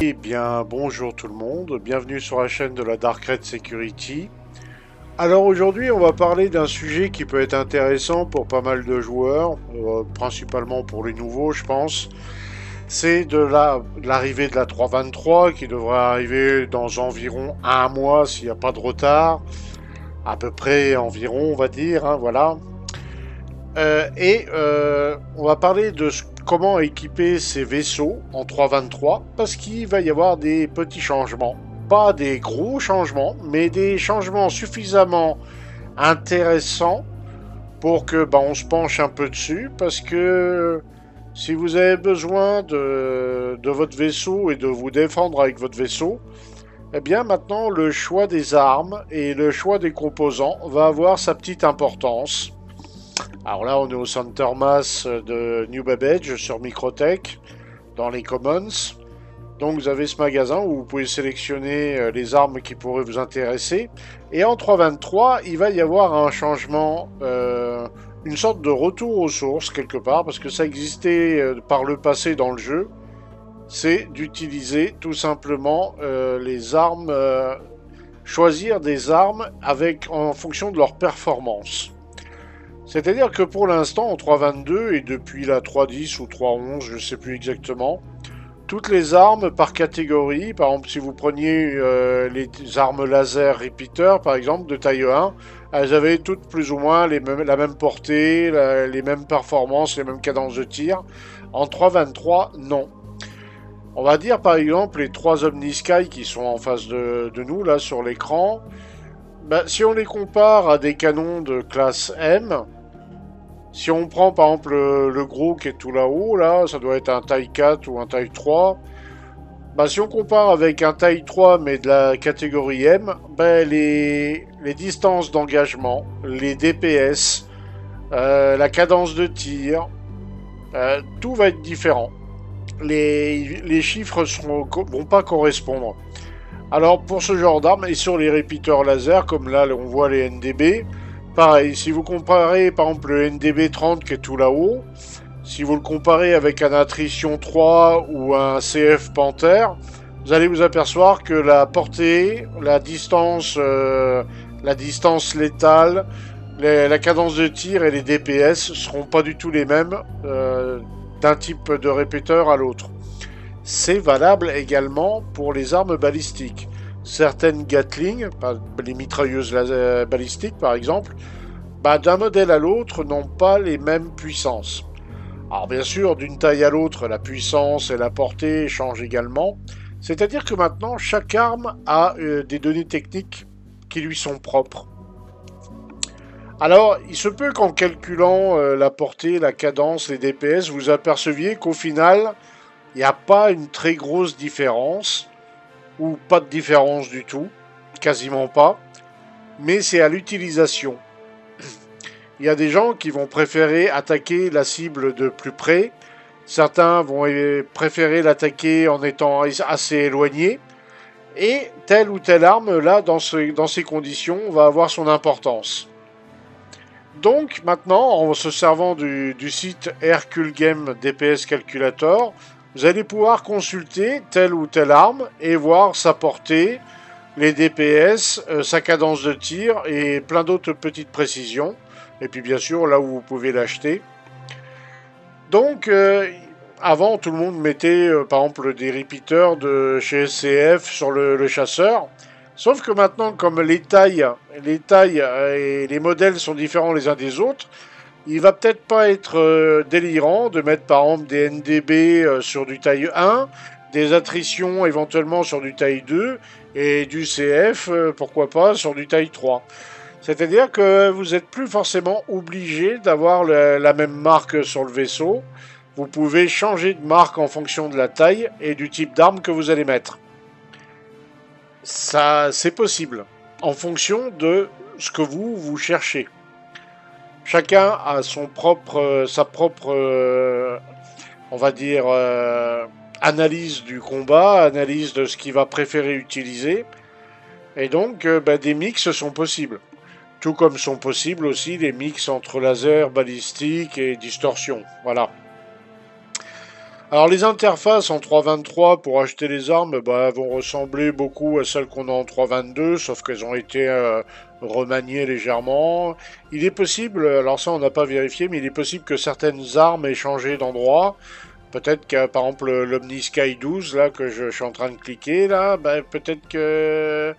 Eh bien, bonjour tout le monde, bienvenue sur la chaîne de la Dark Red Security. Alors aujourd'hui, on va parler d'un sujet qui peut être intéressant pour pas mal de joueurs, principalement pour les nouveaux, je pense. C'est de l'arrivée de la 3.23 qui devrait arriver dans environ un mois s'il n'y a pas de retard. À peu près environ, on va dire, hein, voilà. On va parler de comment équiper ces vaisseaux en 3.23 parce qu'il va y avoir des petits changements. Pas des gros changements, mais des changements suffisamment intéressants pour que on se penche un peu dessus parce que si vous avez besoin de votre vaisseau et de vous défendre avec votre vaisseau, eh bien maintenant le choix des armes et le choix des composants va avoir sa petite importance. Alors là, on est au Center Mass de New Babbage sur Microtech, dans les Commons. Donc vous avez ce magasin où vous pouvez sélectionner les armes qui pourraient vous intéresser. Et en 3.23, il va y avoir un changement, une sorte de retour aux sources quelque part, parce que ça existait par le passé dans le jeu. C'est d'utiliser tout simplement les armes, choisir des armes en fonction de leur performance. C'est-à-dire que pour l'instant, en 3.22 et depuis la 3.10 ou 3.11, je ne sais plus exactement, toutes les armes par catégorie, par exemple si vous preniez les armes laser repeater par exemple de taille 1, elles avaient toutes plus ou moins la même portée, les mêmes performances, les mêmes cadences de tir. En 3.23, non. On va dire par exemple les 3 Omnisky qui sont en face de nous là sur l'écran, si on les compare à des canons de classe M, si on prend par exemple le gros qui est tout là-haut, là, ça doit être un taille 4 ou un taille 3. Si on compare avec un taille 3 mais de la catégorie M, les distances d'engagement, les DPS, la cadence de tir, tout va être différent. Les chiffres vont pas correspondre. Alors pour ce genre d'armes et sur les repeaters laser, comme là on voit les NDB, pareil, si vous comparez par exemple le NDB 30 qui est tout là-haut, si vous le comparez avec un Attrition 3 ou un CF Panther, vous allez vous apercevoir que la portée, la distance létale, la cadence de tir et les DPS seront pas du tout les mêmes d'un type de répéteur à l'autre. C'est valable également pour les armes balistiques. Certaines Gatling, les mitrailleuses balistiques par exemple, d'un modèle à l'autre n'ont pas les mêmes puissances. Alors bien sûr, d'une taille à l'autre, la puissance et la portée changent également. C'est-à-dire que maintenant, chaque arme a des données techniques qui lui sont propres. Alors, il se peut qu'en calculant la portée, la cadence, les DPS, vous aperceviez qu'au final, il n'y a pas une très grosse différence, ou pas de différence du tout, quasiment pas, mais c'est à l'utilisation. Il y a des gens qui vont préférer attaquer la cible de plus près, certains vont préférer l'attaquer en étant assez éloigné, et telle ou telle arme, là, dans ces conditions, va avoir son importance. Donc maintenant, en se servant du site Hercule Game DPS Calculator, vous allez pouvoir consulter telle ou telle arme et voir sa portée, les DPS, sa cadence de tir et plein d'autres petites précisions. Et puis bien sûr, là où vous pouvez l'acheter. Donc, avant, tout le monde mettait par exemple des repeaters de chez SCF sur le chasseur. Sauf que maintenant, comme les tailles et les modèles sont différents les uns des autres, il va peut-être pas être délirant de mettre par exemple des NDB sur du taille 1, des attritions éventuellement sur du taille 2 et du CF, pourquoi pas, sur du taille 3. C'est-à-dire que vous n'êtes plus forcément obligé d'avoir la même marque sur le vaisseau. Vous pouvez changer de marque en fonction de la taille et du type d'arme que vous allez mettre. Ça, c'est possible, en fonction de ce que vous cherchez. Chacun a sa propre, on va dire, analyse du combat, analyse de ce qu'il va préférer utiliser. Et donc, des mix sont possibles. Tout comme sont possibles aussi les mix entre laser, balistique et distorsion. Voilà. Alors les interfaces en 3.23 pour acheter les armes bah, vont ressembler beaucoup à celles qu'on a en 3.22, sauf qu'elles ont été remaniées légèrement. Il est possible, alors ça on n'a pas vérifié, mais il est possible que certaines armes aient changé d'endroit. Peut-être que par exemple l'Omni Sky 12 là que je suis en train de cliquer là, bah, peut-être que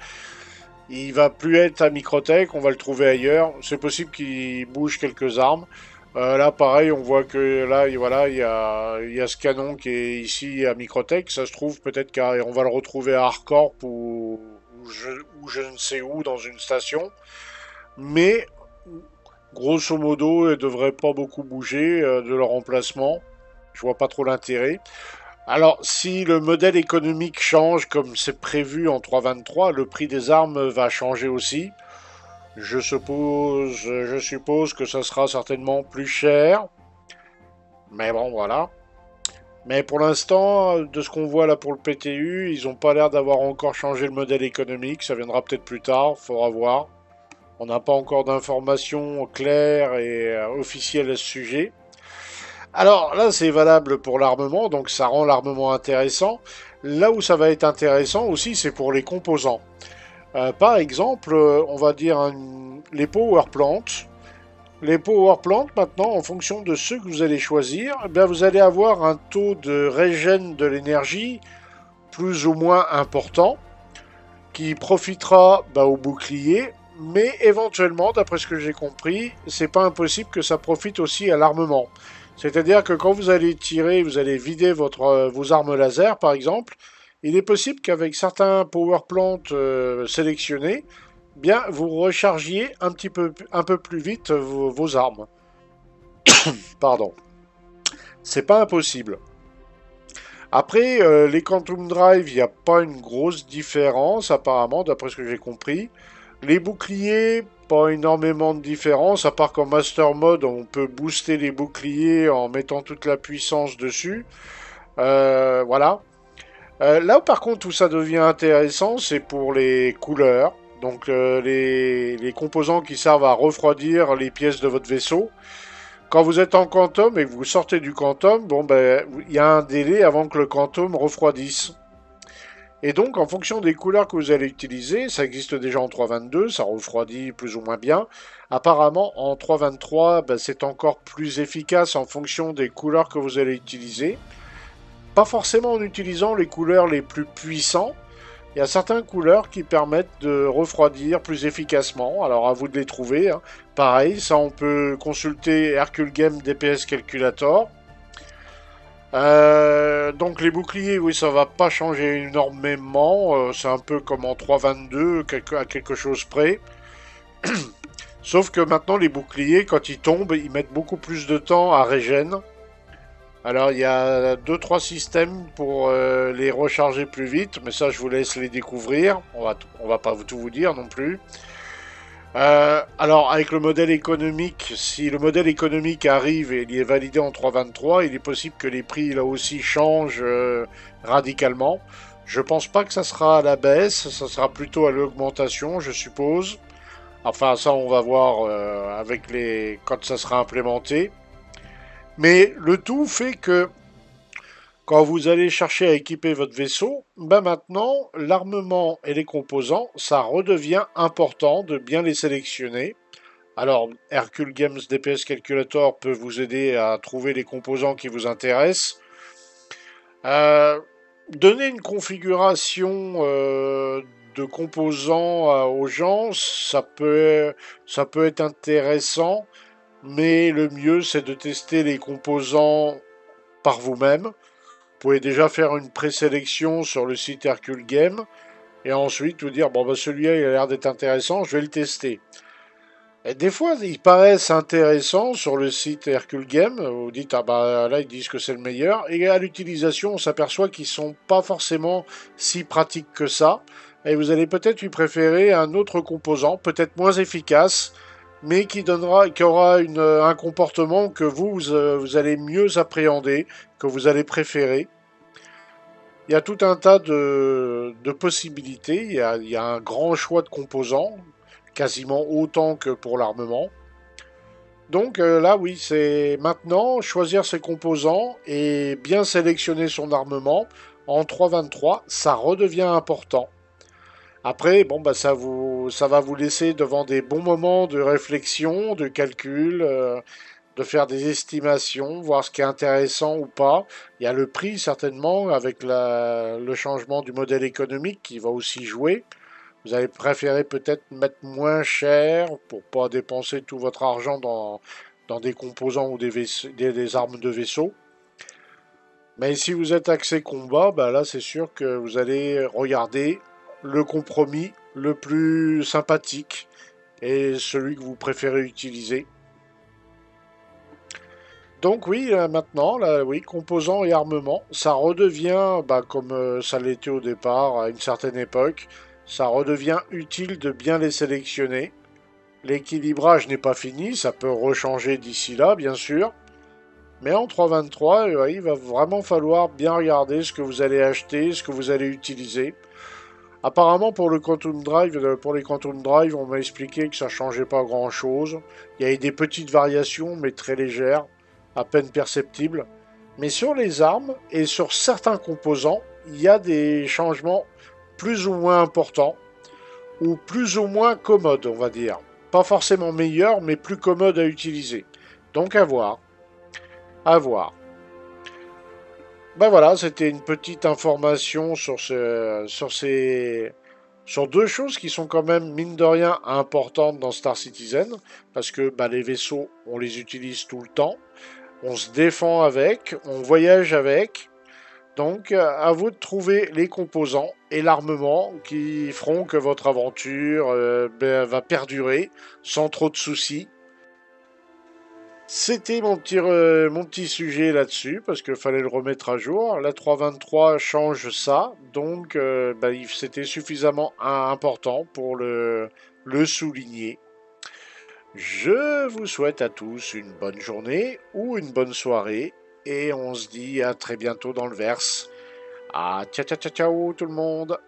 il va plus être à Microtech, on va le trouver ailleurs. C'est possible qu'il bouge quelques armes. Là, pareil, on voit que là, voilà, il y a ce canon qui est ici à Microtech. Ça se trouve peut-être qu'on va le retrouver à Hardcorp ou je ne sais où dans une station. Mais grosso modo, il ne devrait pas beaucoup bouger de leur emplacement. Je vois pas trop l'intérêt. Alors, si le modèle économique change comme c'est prévu en 3.23, le prix des armes va changer aussi. Je suppose que ça sera certainement plus cher. Mais bon, voilà. Mais pour l'instant, de ce qu'on voit là pour le PTU, ils n'ont pas l'air d'avoir encore changé le modèle économique. Ça viendra peut-être plus tard, faudra voir. On n'a pas encore d'informations claires et officielles à ce sujet. Alors là, c'est valable pour l'armement, donc ça rend l'armement intéressant. Là où ça va être intéressant aussi, c'est pour les composants. Par exemple, on va dire les power plants. Les power plants, maintenant, en fonction de ceux que vous allez choisir, eh bien, vous allez avoir un taux de régène de l'énergie plus ou moins important qui profitera bah, au bouclier, mais éventuellement, d'après ce que j'ai compris, c'est pas impossible que ça profite aussi à l'armement. C'est-à-dire que quand vous allez tirer, vous allez vider vos armes laser, par exemple, il est possible qu'avec certains power plants sélectionnés, bien vous rechargiez un peu plus vite vos armes. Pardon. C'est pas impossible. Après, les Quantum Drive, il n'y a pas une grosse différence, apparemment, d'après ce que j'ai compris. Les boucliers, pas énormément de différence, à part qu'en Master Mode, on peut booster les boucliers en mettant toute la puissance dessus. Voilà. Là, par contre, où ça devient intéressant, c'est pour les couleurs. Donc, les composants qui servent à refroidir les pièces de votre vaisseau. Quand vous êtes en quantum et que vous sortez du quantum, bon ben, il y a un délai avant que le quantum refroidisse. Et donc, en fonction des couleurs que vous allez utiliser, ça existe déjà en 3.22, ça refroidit plus ou moins bien. Apparemment, en 3.23, ben, c'est encore plus efficace en fonction des couleurs que vous allez utiliser. Pas forcément en utilisant les couleurs les plus puissants. Il y a certaines couleurs qui permettent de refroidir plus efficacement. Alors à vous de les trouver, hein. Pareil, ça on peut consulter Hercule Game DPS Calculator. Donc les boucliers, oui, ça va pas changer énormément. C'est un peu comme en 3.22, à quelque chose près. Sauf que maintenant les boucliers, quand ils tombent, ils mettent beaucoup plus de temps à régène. Alors il y a deux-trois systèmes pour les recharger plus vite, mais ça je vous laisse les découvrir. On va pas tout vous dire non plus. Alors avec le modèle économique, si le modèle économique arrive et il est validé en 3.23, il est possible que les prix là aussi changent radicalement. Je pense pas que ça sera à la baisse, ça sera plutôt à l'augmentation, je suppose. Enfin ça on va voir quand ça sera implémenté. Mais le tout fait que quand vous allez chercher à équiper votre vaisseau, ben maintenant, l'armement et les composants, ça redevient important de bien les sélectionner. Alors, Hercule Games DPS Calculator peut vous aider à trouver les composants qui vous intéressent. Donner une configuration de composants aux gens, ça peut être intéressant, mais le mieux c'est de tester les composants par vous-même. Vous pouvez déjà faire une présélection sur le site Hercule Game et ensuite vous dire bon bah celui-là il a l'air d'être intéressant, je vais le tester. Et des fois ils paraissent intéressants sur le site Hercule Game, vous dites ah bah là ils disent que c'est le meilleur, et à l'utilisation on s'aperçoit qu'ils sont pas forcément si pratiques que ça, et vous allez peut-être lui préférer un autre composant, peut-être moins efficace, mais qui aura un comportement que vous allez mieux appréhender, que vous allez préférer. Il y a tout un tas de possibilités, il y a un grand choix de composants, quasiment autant que pour l'armement. Donc là, oui, c'est maintenant choisir ses composants et bien sélectionner son armement. En 3.23, ça redevient important. Après, bon, bah, ça va vous laisser devant des bons moments de réflexion, de calcul, de faire des estimations, voir ce qui est intéressant ou pas. Il y a le prix certainement avec le changement du modèle économique qui va aussi jouer. Vous allez préférer peut-être mettre moins cher pour pas dépenser tout votre argent dans des composants ou des armes de vaisseau. Mais si vous êtes axé combat, bah là c'est sûr que vous allez regarder le compromis le plus sympathique et celui que vous préférez utiliser. Donc oui, maintenant, là, oui, composants et armements, ça redevient, bah, comme ça l'était au départ, à une certaine époque, ça redevient utile de bien les sélectionner. L'équilibrage n'est pas fini, ça peut rechanger d'ici là, bien sûr. Mais en 3.23, ouais, il va vraiment falloir bien regarder ce que vous allez acheter, ce que vous allez utiliser. Apparemment, pour les Quantum Drive, on m'a expliqué que ça changeait pas grand-chose. Il y a eu des petites variations, mais très légères, à peine perceptibles. Mais sur les armes et sur certains composants, il y a des changements plus ou moins importants, ou plus ou moins commodes, on va dire. Pas forcément meilleurs, mais plus commodes à utiliser. Donc à voir, à voir. Ben voilà, c'était une petite information sur deux choses qui sont quand même, mine de rien, importantes dans Star Citizen, parce que bah, les vaisseaux, on les utilise tout le temps, on se défend avec, on voyage avec, donc à vous de trouver les composants et l'armement qui feront que votre aventure va perdurer sans trop de soucis. C'était mon petit sujet là-dessus, parce qu'il fallait le remettre à jour. La 323 change ça, donc bah, c'était suffisamment important pour le souligner. Je vous souhaite à tous une bonne journée ou une bonne soirée, et on se dit à très bientôt dans le verse. Ah, ciao ciao ciao ciao tout le monde!